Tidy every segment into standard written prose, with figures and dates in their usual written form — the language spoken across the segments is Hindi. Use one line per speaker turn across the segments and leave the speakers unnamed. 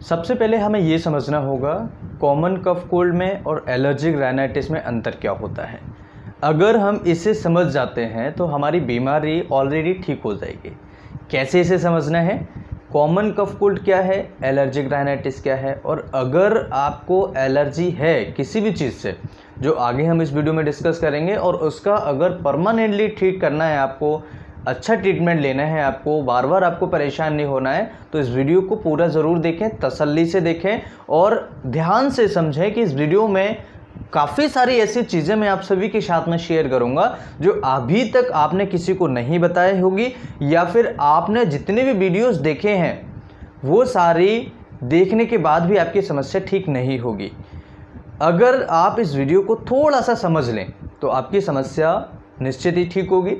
सबसे पहले हमें ये समझना होगा कॉमन कफ कोल्ड में और एलर्जिक राइनाइटिस में अंतर क्या होता है। अगर हम इसे समझ जाते हैं तो हमारी बीमारी ऑलरेडी ठीक हो जाएगी। कैसे इसे समझना है, कॉमन कफ कोल्ड क्या है, एलर्जिक राइनाइटिस क्या है, और अगर आपको एलर्जी है किसी भी चीज़ से, जो आगे हम इस वीडियो में डिस्कस करेंगे, और उसका अगर परमानेंटली ठीक करना है, आपको अच्छा ट्रीटमेंट लेना है, आपको बार बार आपको परेशान नहीं होना है, तो इस वीडियो को पूरा ज़रूर देखें, तसल्ली से देखें और ध्यान से समझें कि इस वीडियो में काफ़ी सारी ऐसी चीज़ें मैं आप सभी के साथ में शेयर करूंगा जो अभी तक आपने किसी को नहीं बताई होगी, या फिर आपने जितने भी वीडियोस देखे हैं वो सारी देखने के बाद भी आपकी समस्या ठीक नहीं होगी। अगर आप इस वीडियो को थोड़ा सा समझ लें तो आपकी समस्या निश्चित ही ठीक होगी।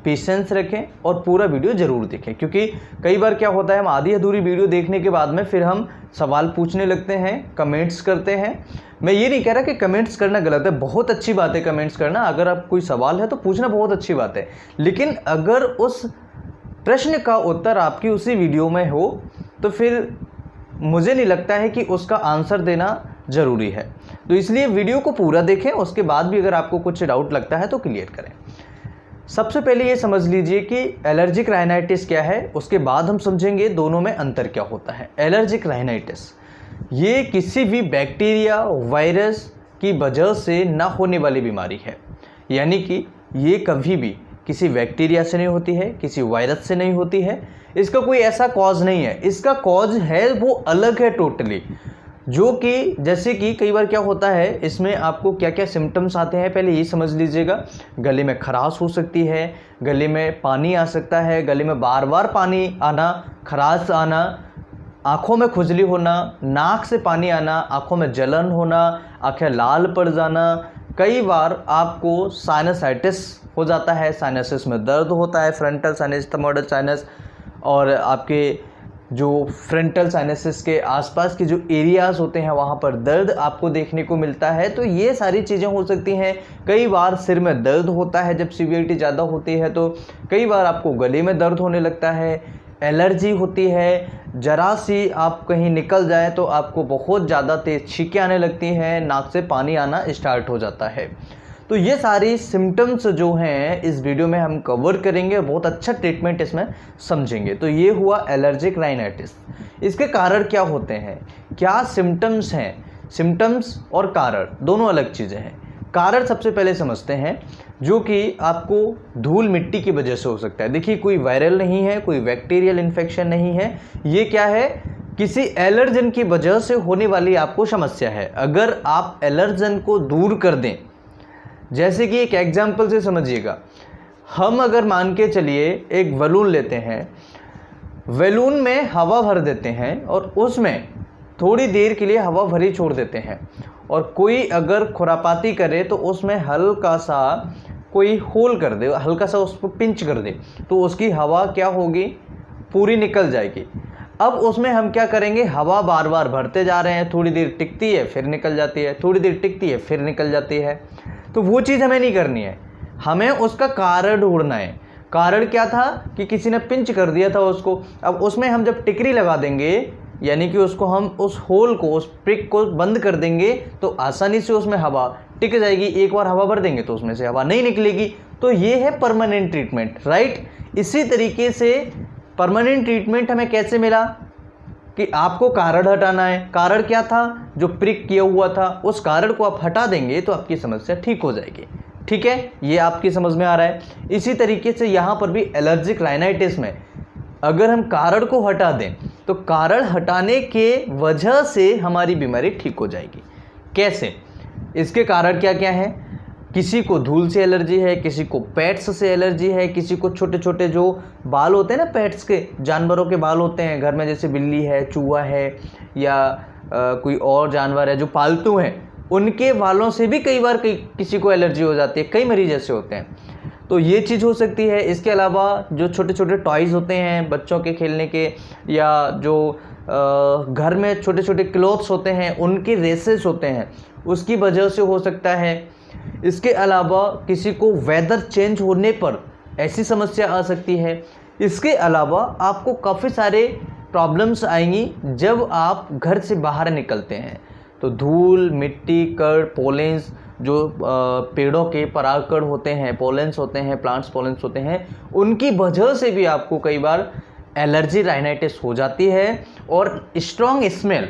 पेशेंस रखें और पूरा वीडियो ज़रूर देखें, क्योंकि कई बार क्या होता है, हम आधी अधूरी वीडियो देखने के बाद में फिर हम सवाल पूछने लगते हैं, कमेंट्स करते हैं। मैं ये नहीं कह रहा कि कमेंट्स करना गलत है, बहुत अच्छी बात है कमेंट्स करना, अगर आप कोई सवाल है तो पूछना बहुत अच्छी बात है, लेकिन अगर उस प्रश्न का उत्तर आपकी उसी वीडियो में हो तो फिर मुझे नहीं लगता है कि उसका आंसर देना ज़रूरी है। तो इसलिए वीडियो को पूरा देखें, उसके बाद भी अगर आपको कुछ डाउट लगता है तो क्लियर करें। सबसे पहले ये समझ लीजिए कि एलर्जिक राइनाइटिस क्या है, उसके बाद हम समझेंगे दोनों में अंतर क्या होता है। एलर्जिक राइनाइटिस ये किसी भी बैक्टीरिया वायरस की वजह से ना होने वाली बीमारी है, यानी कि ये कभी भी किसी बैक्टीरिया से नहीं होती है, किसी वायरस से नहीं होती है, इसका कोई ऐसा कॉज नहीं है, इसका कॉज है वो अलग है टोटली। जो कि जैसे कि कई बार क्या होता है, इसमें आपको क्या क्या सिम्टम्स आते हैं पहले ये समझ लीजिएगा। गले में खराश हो सकती है, गले में पानी आ सकता है, गले में बार बार पानी आना, खराश आना, आँखों में खुजली होना, नाक से पानी आना, आँखों में जलन होना, आँखें लाल पड़ जाना, कई बार आपको साइनसाइटिस हो जाता है, साइनसिस में दर्द होता है, फ्रंटल साइनस, थर्मोइडल साइनस, और आपके जो फ्रंटल साइनसिस के आसपास के जो एरियाज़ होते हैं वहाँ पर दर्द आपको देखने को मिलता है। तो ये सारी चीज़ें हो सकती हैं। कई बार सिर में दर्द होता है जब सीवियरिटी ज़्यादा होती है, तो कई बार आपको गले में दर्द होने लगता है, एलर्जी होती है, जरा सी आप कहीं निकल जाए तो आपको बहुत ज़्यादा तेज़ छींकें आने लगती हैं, नाक से पानी आना स्टार्ट हो जाता है। तो ये सारी सिम्टम्स जो हैं इस वीडियो में हम कवर करेंगे, बहुत अच्छा ट्रीटमेंट इसमें समझेंगे। तो ये हुआ एलर्जिक राइनाइटिस। इसके कारण क्या होते हैं, क्या सिम्टम्स हैं, सिम्टम्स और कारण दोनों अलग चीज़ें हैं। कारण सबसे पहले समझते हैं, जो कि आपको धूल मिट्टी की वजह से हो सकता है। देखिए, कोई वायरल नहीं है, कोई बैक्टीरियल इन्फेक्शन नहीं है, ये क्या है, किसी एलर्जन की वजह से होने वाली आपको समस्या है। अगर आप एलर्जन को दूर कर दें, जैसे कि एक एग्जाम्पल से समझिएगा, हम अगर मान के चलिए एक बलून लेते हैं, बलून में हवा भर देते हैं और उसमें थोड़ी देर के लिए हवा भरी छोड़ देते हैं, और कोई अगर खुरापाती करे तो उसमें हल्का सा कोई होल कर दे, हल्का सा उसको पिंच कर दे, तो उसकी हवा क्या होगी, पूरी निकल जाएगी। अब उसमें हम क्या करेंगे, हवा बार बार भरते जा रहे हैं, थोड़ी देर टिकती है फिर निकल जाती है, थोड़ी देर टिकती है फिर निकल जाती है। तो वो चीज़ हमें नहीं करनी है, हमें उसका कारण ढूंढना है। कारण क्या था कि किसी ने पिंच कर दिया था उसको। अब उसमें हम जब टिकरी लगा देंगे, यानी कि उसको हम उस होल को, उस प्रिक को बंद कर देंगे, तो आसानी से उसमें हवा टिक जाएगी। एक बार हवा भर देंगे तो उसमें से हवा नहीं निकलेगी। तो ये है परमानेंट ट्रीटमेंट, राइट। इसी तरीके से परमानेंट ट्रीटमेंट हमें कैसे मिला कि आपको कारण हटाना है। कारण क्या था, जो प्रिक किया हुआ था, उस कारण को आप हटा देंगे तो आपकी समस्या ठीक हो जाएगी। ठीक है, ये आपकी समझ में आ रहा है। इसी तरीके से यहाँ पर भी एलर्जिक राइनाइटिस में अगर हम कारण को हटा दें तो कारण हटाने के वजह से हमारी बीमारी ठीक हो जाएगी। कैसे, इसके कारण क्या क्या है, किसी को धूल से एलर्जी है, किसी को पेट्स से एलर्जी है, किसी को छोटे छोटे जो बाल होते हैं ना, पेट्स के, जानवरों के बाल होते हैं घर में, जैसे बिल्ली है, चूहा है, या कोई और जानवर है जो पालतू हैं, उनके बालों से भी कई बार किसी को एलर्जी हो जाती है, कई मरीज ऐसे होते हैं। तो ये चीज़ हो सकती है। इसके अलावा जो छोटे छोटे टॉयज़ होते हैं बच्चों के खेलने के, या जो घर में छोटे छोटे क्लॉथ्स होते हैं उनके रेसेस होते हैं, उसकी वजह से हो सकता है। इसके अलावा किसी को वेदर चेंज होने पर ऐसी समस्या आ सकती है। इसके अलावा आपको काफ़ी सारे प्रॉब्लम्स आएंगी जब आप घर से बाहर निकलते हैं। तो धूल, मिट्टी, कण, पोलेंस, जो पेड़ों के परागकण होते हैं, पोलेंस होते हैं, प्लांट्स पोलेंस होते हैं, उनकी वजह से भी आपको कई बार एलर्जी राइनाइटिस हो जाती है। और स्ट्रॉन्ग स्मेल,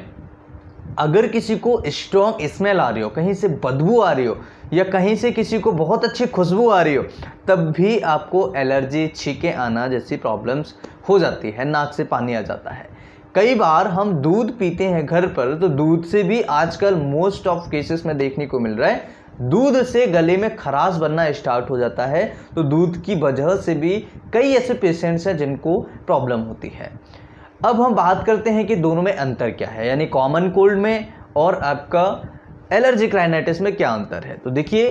अगर किसी को स्ट्रॉन्ग स्मेल आ रही हो, कहीं से बदबू आ रही हो या कहीं से किसी को बहुत अच्छी खुशबू आ रही हो, तब भी आपको एलर्जी, छींकें आना जैसी प्रॉब्लम्स हो जाती है, नाक से पानी आ जाता है। कई बार हम दूध पीते हैं घर पर, तो दूध से भी आजकल मोस्ट ऑफ केसेस में देखने को मिल रहा है, दूध से गले में खराश बनना स्टार्ट हो जाता है। तो दूध की वजह से भी कई ऐसे पेशेंट्स हैं जिनको प्रॉब्लम होती है। अब हम बात करते हैं कि दोनों में अंतर क्या है, यानी कॉमन कोल्ड में और आपका एलर्जिक राइनाइटिस में क्या अंतर है। तो देखिए,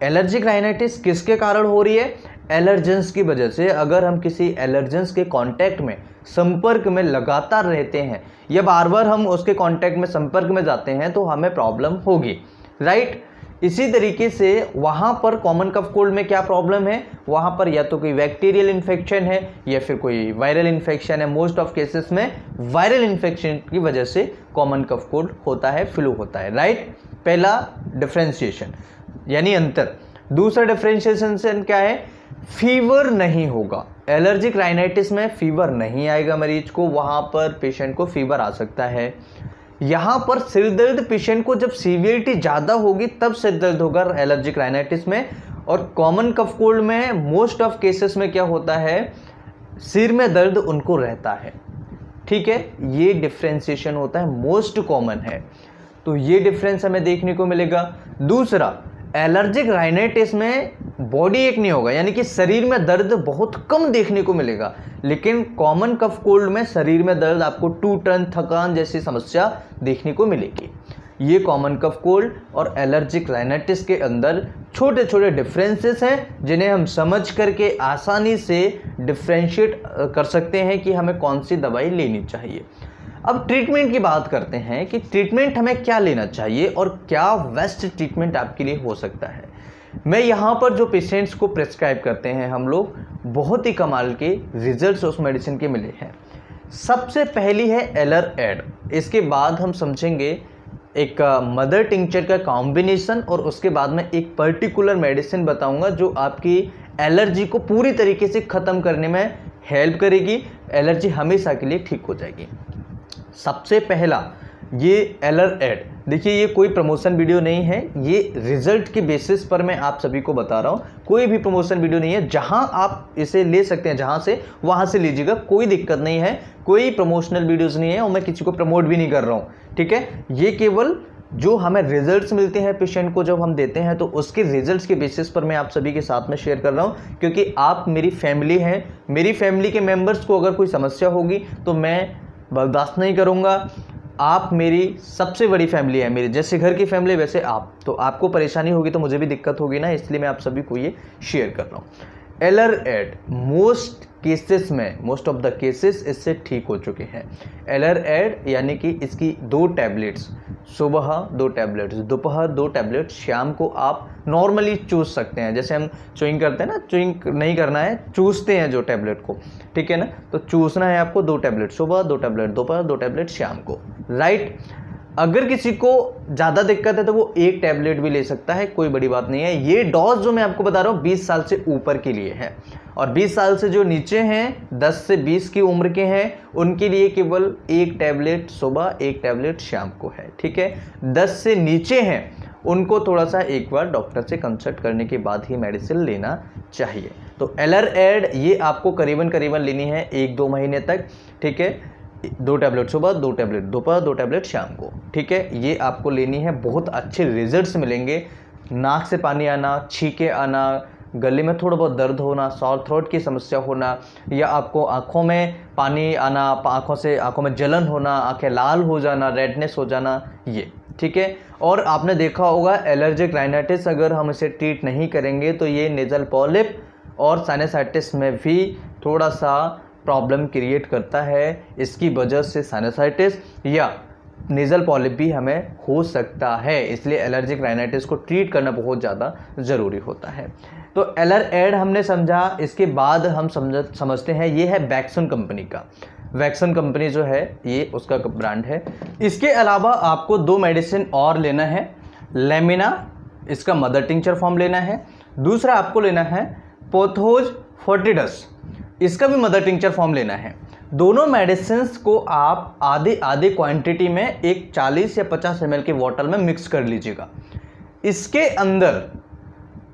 एलर्जिक राइनाइटिस किसके कारण हो रही है? एलर्जेंस की वजह से। अगर हम किसी एलर्जेंस के कांटेक्ट में, संपर्क में लगातार रहते हैं या बार बार हम उसके कांटेक्ट में, संपर्क में जाते हैं, तो हमें प्रॉब्लम होगी, राइट। इसी तरीके से वहाँ पर कॉमन कफ कोल्ड में क्या प्रॉब्लम है, वहाँ पर या तो कोई बैक्टीरियल इन्फेक्शन है या फिर कोई वायरल इन्फेक्शन है। मोस्ट ऑफ केसेस में वायरल इन्फेक्शन की वजह से कॉमन कफ कोल्ड होता है, फ्लू होता है, राइट। पहला डिफरेंशिएशन यानी अंतर। दूसरा डिफरेंशिएशन क्या है? फीवर नहीं होगा। एलर्जिक राइनाइटिस में फीवर नहीं आएगा मरीज को, वहाँ पर पेशेंट को फीवर आ सकता है। यहाँ पर सिर दर्द पेशेंट को जब सीवियरिटी ज़्यादा होगी तब सिर दर्द होगा एलर्जिक राइनाइटिस में। और कॉमन कफ कोल्ड में मोस्ट ऑफ केसेस में क्या होता है, सिर में दर्द उनको रहता है, ठीक है। ये डिफ्रेंशिएशन होता है, मोस्ट कॉमन है। तो ये डिफरेंस हमें देखने को मिलेगा। दूसरा, एलर्जिक राइनाइटिस में बॉडी एक नहीं होगा, यानी कि शरीर में दर्द बहुत कम देखने को मिलेगा। लेकिन कॉमन कफ कोल्ड में शरीर में दर्द आपको टूटन, थकान जैसी समस्या देखने को मिलेगी। ये कॉमन कफ कोल्ड और एलर्जिक राइनाइटिस के अंदर छोटे छोटे डिफरेंसेस हैं, जिन्हें हम समझ करके आसानी से डिफ्रेंशिएट कर सकते हैं कि हमें कौन सी दवाई लेनी चाहिए। अब ट्रीटमेंट की बात करते हैं कि ट्रीटमेंट हमें क्या लेना चाहिए और क्या बेस्ट ट्रीटमेंट आपके लिए हो सकता है। मैं यहाँ पर जो पेशेंट्स को प्रिस्क्राइब करते हैं हम लोग, बहुत ही कमाल के रिजल्ट्स उस मेडिसिन के मिले हैं। सबसे पहली है एलर एड, इसके बाद हम समझेंगे एक मदर टिंचर का कॉम्बिनेशन, और उसके बाद में एक पर्टिकुलर मेडिसिन बताऊंगा जो आपकी एलर्जी को पूरी तरीके से ख़त्म करने में हेल्प करेगी, एलर्जी हमेशा के लिए ठीक हो जाएगी। सबसे पहला ये एलर एड, देखिए ये कोई प्रमोशन वीडियो नहीं है, ये रिजल्ट के बेसिस पर मैं आप सभी को बता रहा हूँ, कोई भी प्रमोशन वीडियो नहीं है। जहाँ आप इसे ले सकते हैं, जहाँ से वहाँ से लीजिएगा, कोई दिक्कत नहीं है, कोई प्रमोशनल वीडियोस नहीं है और मैं किसी को प्रमोट भी नहीं कर रहा हूँ, ठीक है। ये केवल जो हमें रिजल्ट्स मिलते हैं पेशेंट को जब हम देते हैं, तो उसके रिजल्ट्स के बेसिस पर मैं आप सभी के साथ में शेयर कर रहा हूँ, क्योंकि आप मेरी फैमिली हैं। मेरी फैमिली के मेम्बर्स को अगर कोई समस्या होगी तो मैं बर्दाश्त नहीं करूँगा। आप मेरी सबसे बड़ी फैमिली है, मेरी जैसे घर की फैमिली वैसे आप, तो आपको परेशानी होगी तो मुझे भी दिक्कत होगी ना, इसलिए मैं आप सभी को ये शेयर कर रहा हूँ। एलर एड मोस्ट केसेस में, मोस्ट ऑफ द केसेस इससे ठीक हो चुके हैं। एलर एड यानी कि इसकी 2 टैबलेट्स, सुबह 2 टैबलेट्स, दोपहर 2 टैबलेट्स, शाम को आप नॉर्मली चूस सकते हैं। जैसे हम च्यूइंग करते हैं ना, च्यूइंग नहीं करना है, चूसते हैं जो टैबलेट को, ठीक है ना, तो चूसना है आपको 2 टैबलेट सुबह, 2 टैबलेट दोपहर, 2 टैबलेट शाम को, राइट। अगर किसी को ज़्यादा दिक्कत है तो वो 1 टैबलेट भी ले सकता है, कोई बड़ी बात नहीं है। ये डोज जो मैं आपको बता रहा हूँ 20 साल से ऊपर के लिए है, और 20 साल से जो नीचे हैं, 10 से 20 की उम्र के हैं, उनके लिए केवल 1 टैबलेट सुबह, 1 टैबलेट शाम को है, ठीक है। 10 से नीचे हैं उनको थोड़ा सा एक बार डॉक्टर से कंसल्ट करने के बाद ही मेडिसिन लेना चाहिए। तो एलर एड ये आपको करीबन लेनी है 1-2 महीने तक, ठीक है। 2 टैबलेट सुबह, 2 टैबलेट दोपहर, 2 टैबलेट शाम को, ठीक है। ये आपको लेनी है, बहुत अच्छे रिजल्ट्स मिलेंगे। नाक से पानी आना, छींके आना, गले में थोड़ा बहुत दर्द होना, सॉर थ्रोट की समस्या होना, या आपको आँखों में पानी आना, आँखों में जलन होना, आँखें लाल हो जाना, रेडनेस हो जाना, ये, ठीक है। और आपने देखा होगा एलर्जिक राइनाइटिस अगर हम इसे ट्रीट नहीं करेंगे तो ये नेज़ल पॉलिप और साइनसाइटिस में भी थोड़ा सा प्रॉब्लम क्रिएट करता है। इसकी वजह से साइनसाइटिस या नेज़ल पॉलिप भी हमें हो सकता है, इसलिए एलर्जिक राइनाइटिस को ट्रीट करना बहुत ज़्यादा ज़रूरी होता है। तो एलर एड हमने समझा, इसके बाद हम समझते हैं ये है बैक्सन कंपनी का। वैक्सन कंपनी जो है ये उसका ब्रांड है। इसके अलावा आपको 2 मेडिसिन और लेना है। लेमिना, इसका मदर टिंचर फॉर्म लेना है। दूसरा आपको लेना है पोथोज फोर्टिडस, इसका भी मदर टिंचर फॉर्म लेना है। दोनों मेडिसिन को आप आधे आधे क्वांटिटी में एक 40 या 50 ml के बॉटल में मिक्स कर लीजिएगा। इसके अंदर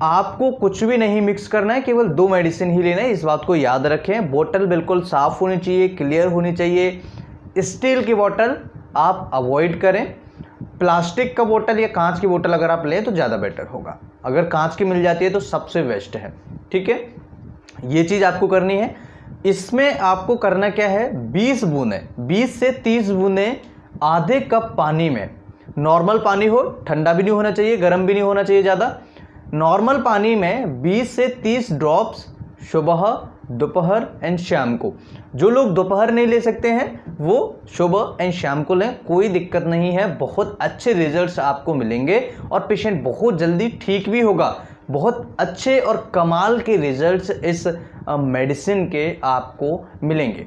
आपको कुछ भी नहीं मिक्स करना है, केवल 2 मेडिसिन ही लेना है, इस बात को याद रखें। बोतल बिल्कुल साफ होनी चाहिए, क्लियर होनी चाहिए। स्टील की बोतल आप अवॉइड करें। प्लास्टिक का बोतल या कांच की बोतल अगर आप लें तो ज़्यादा बेटर होगा। अगर कांच की मिल जाती है तो सबसे बेस्ट है, ठीक है। ये चीज़ आपको करनी है। इसमें आपको करना क्या है, 20 बूंदें, 20 से 30 बूंदें आधे कप पानी में, नॉर्मल पानी हो, ठंडा भी नहीं होना चाहिए, गर्म भी नहीं होना चाहिए ज़्यादा, नॉर्मल पानी में 20 से 30 ड्रॉप्स सुबह, दोपहर एंड शाम को। जो लोग दोपहर नहीं ले सकते हैं वो सुबह एंड शाम को लें, कोई दिक्कत नहीं है। बहुत अच्छे रिजल्ट्स आपको मिलेंगे और पेशेंट बहुत जल्दी ठीक भी होगा। बहुत अच्छे और कमाल के रिजल्ट्स इस मेडिसिन के आपको मिलेंगे।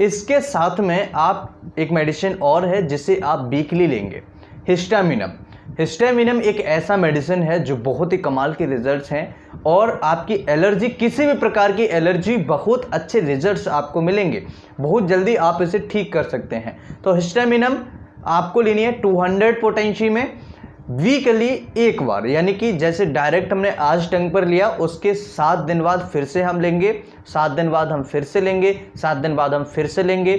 इसके साथ में आप एक मेडिसिन और है जिसे आप वीकली लेंगे, हिस्टामिनम। हिस्टामिनम एक ऐसा मेडिसिन है जो बहुत ही कमाल के रिजल्ट्स हैं और आपकी एलर्जी, किसी भी प्रकार की एलर्जी, बहुत अच्छे रिजल्ट्स आपको मिलेंगे। बहुत जल्दी आप इसे ठीक कर सकते हैं। तो हिस्टामिनम आपको लेनी है 200 पोटेंशी में वीकली एक बार, यानी कि जैसे डायरेक्ट हमने आज टंग पर लिया, उसके 7 दिन बाद फिर से हम लेंगे, 7 दिन बाद हम फिर से लेंगे, 7 दिन बाद हम फिर से लेंगे।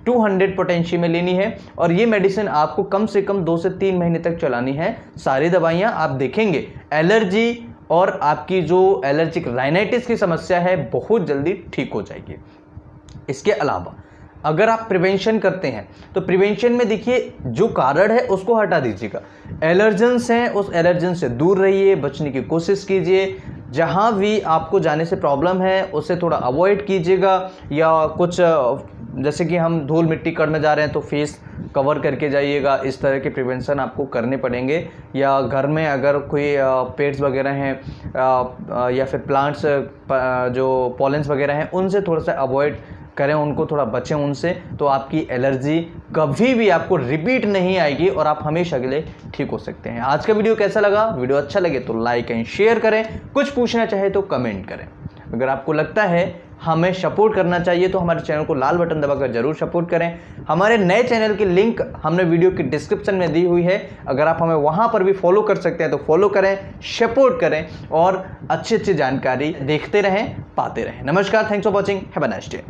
200 पोटेंशी में लेनी है और ये मेडिसिन आपको कम से कम 2 से 3 महीने तक चलानी है। सारी दवाइयाँ आप देखेंगे एलर्जी और आपकी जो एलर्जिक राइनाइटिस की समस्या है बहुत जल्दी ठीक हो जाएगी। इसके अलावा अगर आप प्रिवेंशन करते हैं तो प्रिवेंशन में देखिए, जो कारण है उसको हटा दीजिएगा। एलर्जेंस हैं, उस एलर्जन से दूर रहिए, बचने की कोशिश कीजिए। जहाँ भी आपको जाने से प्रॉब्लम है उसे थोड़ा अवॉइड कीजिएगा। या कुछ जैसे कि हम धूल मिट्टी कड़ में जा रहे हैं तो फेस कवर करके जाइएगा। इस तरह के प्रिवेंशन आपको करने पड़ेंगे। या घर में अगर कोई पेट्स वगैरह हैं या फिर प्लांट्स जो पॉलेंस वगैरह हैं उनसे थोड़ा सा अवॉइड करें, उनको थोड़ा बचें उनसे, तो आपकी एलर्जी कभी भी आपको रिपीट नहीं आएगी और आप हमेशा के लिए ठीक हो सकते हैं। आज का वीडियो कैसा लगा? वीडियो अच्छा लगे तो लाइक एंड शेयर करें, कुछ पूछना चाहे तो कमेंट करें। अगर आपको लगता है हमें सपोर्ट करना चाहिए तो हमारे चैनल को लाल बटन दबाकर जरूर सपोर्ट करें। हमारे नए चैनल की लिंक हमने वीडियो की डिस्क्रिप्शन में दी हुई है, अगर आप हमें वहां पर भी फॉलो कर सकते हैं तो फॉलो करें, सपोर्ट करें और अच्छी अच्छी जानकारी देखते रहें, पाते रहें। नमस्कार, thanks for watching, have a nice day.